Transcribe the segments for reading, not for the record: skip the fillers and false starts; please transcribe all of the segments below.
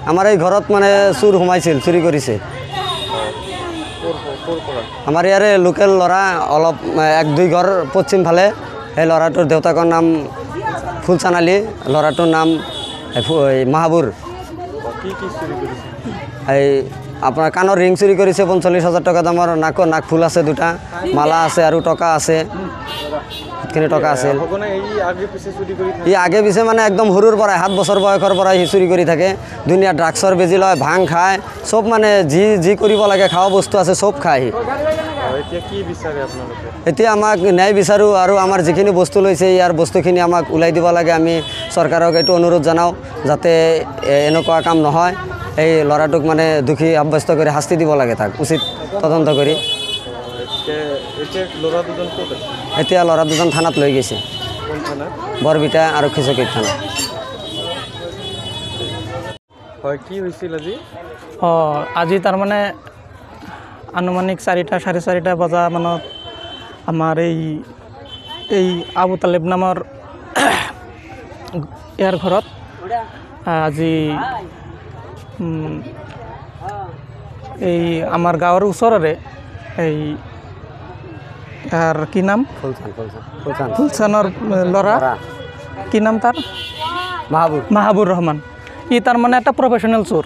আমাৰ এই ঘৰত মানে চুৰ সোমাইছিল, চুৰি কৰিছে। আমাৰ ইয়াৰে লোকেল ল'ৰা অলপ 1-2 ঘৰ পশ্চিম ফালে। সেই ল'ৰাটোৰ দেউতাকৰ নাম ফুলচান আলী, ল'ৰাটোৰ নাম মাহাবুৰ। এই আপোনাৰ কাণৰ ৰিং চুৰি কৰিছে 45,000 টকা দামৰ, নাক ফুল আছে 2টা, মালা আছে আৰু টকা আছে, সেইখিনি টকা আছিল। ই আগে পিছে মানে একদম সৰুৰ পৰাই 7 বছৰ বয়সৰ পৰাই সি চুৰি কৰি থাকে। দুনিয়া ড্ৰাগছৰ বেজি লয়, ভাং খায়, চব মানে যি কৰিব লাগে খাৱা বস্তু আছে চব খায়। এতিয়া আমাক ন্যায় বিচাৰোঁ আৰু আমাৰ যিখিনি বস্তু লৈছে ইয়াৰ বস্তুখিনি আমাক ওলাই দিব লাগে। আমি চৰকাৰক এইটো অনুৰোধ জনাওঁ যাতে এনেকুৱা কাম নহয়। এই ল'ৰাটোক মানে দোষী সাব্যস্ত কৰি শাস্তি দিব লাগে, তাক উচিত তদন্ত কৰি। এতিয়া ল'ৰা দুজন থানাত লৈ গৈছে, বৰবিটা আৰু খিচকীৰ থানা। কি হৈছিল আজি? আজি তাৰমানে আনুমানিক 4টা 4:30 বজা মানত আমাৰ এই আবু তালেব নামৰ ইয়াৰ ঘৰত আজি এই আমাৰ গাঁৱৰ ওচৰৰে এই কি নাম, ফুলচানৰ ল'ৰা, কি নাম তাৰ, মাহাবুৰ ৰহমান। ই তাৰমানে এটা প্ৰফেশ্যনেল চোৰ।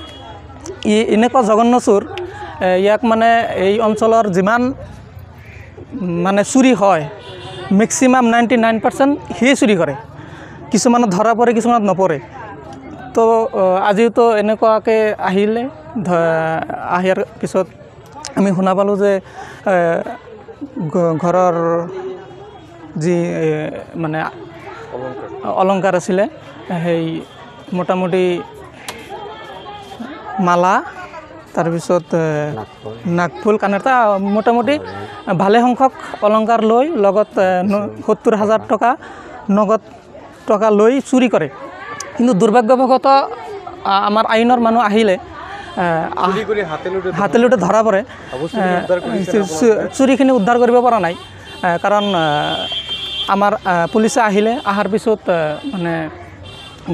ই এনেকুৱা জঘন্য চোৰ, ইয়াক মানে এই অঞ্চলৰ যিমান মানে চুৰি হয় মেক্সিমাম 99% সিয়ে চুৰি কৰে। কিছুমানত ধৰা পৰে, কিছুমানত নপৰে। তো আজিওতো এনেকুৱাকৈ আহিলে, আহাৰ পিছত আমি শুনা পালোঁ যে ঘৰৰ যি মানে অলংকাৰ আছিলে, সেই মোটামুটি মালা, তাৰপিছত নাকফুল, কানেৰটা, মোটামুটি ভালে সংখ্যক অলংকাৰ লৈ লগত 70,000 টকা নগদ টকা লৈ চুৰি কৰে। কিন্তু দুৰ্ভাগ্যবশত আমাৰ আইনৰ মানুহ আহিলে হাতে লুটে ধৰা পৰে। চুৰিখিনি উদ্ধাৰ কৰিব পৰা নাই, কাৰণ আমাৰ পুলিচে আহিলে, অহাৰ পিছত মানে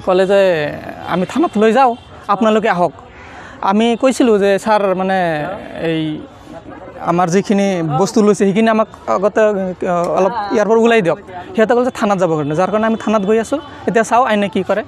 ক'লে যে আমি থানাত লৈ যাওঁ, আপোনালোকে আহক। আমি কৈছিলোঁ যে ছাৰ মানে এই আমাৰ যিখিনি বস্তু লৈছে সেইখিনি আমাক আগতে অলপ ইয়াৰ পৰা ওলাই দিয়ক। সিহঁতে ক'লে যে থানাত যাব কাৰণে, যাৰ কাৰণে আমি থানাত গৈ আছোঁ। এতিয়া চাওঁ আইনে কি কৰে।